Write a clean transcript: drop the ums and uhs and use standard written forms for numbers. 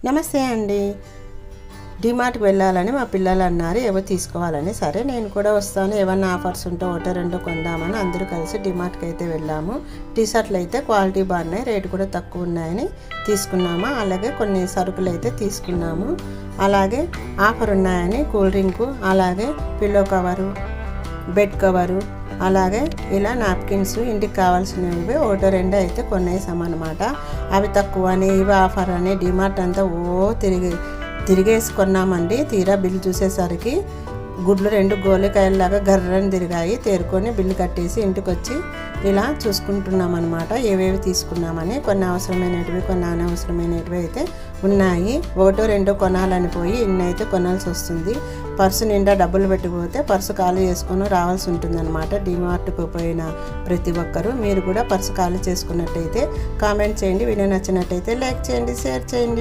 నమస్తే అండి. డిమార్ట్కి వెళ్ళాలని మా పిల్లలు అన్నారు, ఏవో తీసుకోవాలని. సరే నేను కూడా వస్తాను, ఏమన్నా ఆఫర్స్ ఉంటే ఒకటో రెండో కొందామని అందరూ కలిసి డిమార్ట్కి అయితే వెళ్ళాము. టీ షర్ట్లు అయితే క్వాలిటీ బాగున్నాయి, రేటు కూడా తక్కువ ఉన్నాయని తీసుకున్నాము. అలాగే కొన్ని సరుకులు అయితే తీసుకున్నాము. అలాగే ఆఫర్ ఉన్నాయని కూల్ డ్రింకు, అలాగే పిల్లో కవరు, బెడ్ కవరు, అలాగే ఇలా నాప్కిన్స్, ఇంటికి కావాల్సినవి ఒకటో రెండో అయితే కొనేసామన్నమాట. అవి తక్కువ అని ఇవి ఆఫర్ అని డిమార్ట్ అంతా తిరిగేసుకున్నామండి. తీరా బిల్లు చూసేసరికి గుడ్లు 2 గోలికాయల్లాగా గర్రని తిరిగాయి. తేరుకొని బిల్లు కట్టేసి ఇంటికి వచ్చి ఇలా చూసుకుంటున్నాం అనమాట, ఏవేవి తీసుకున్నామని. కొన్ని అవసరమైనవి, కొన్ని అనవసరమైనవి అయితే ఉన్నాయి. ఒకటో రెండో కొనాలని పోయి ఇన్నైతే కొనాల్సి వస్తుంది. పర్సు నిండా డబ్బులు పెట్టిపోతే పర్సు ఖాళీ చేసుకొని రావాల్సి ఉంటుంది అనమాట. డిమార్ట్కు పోయిన ప్రతి ఒక్కరూ మీరు కూడా పర్సు ఖాళీ చేసుకున్నట్టయితే కామెంట్ చేయండి. వీడియో నచ్చినట్టయితే లైక్ చేయండి, షేర్ చేయండి.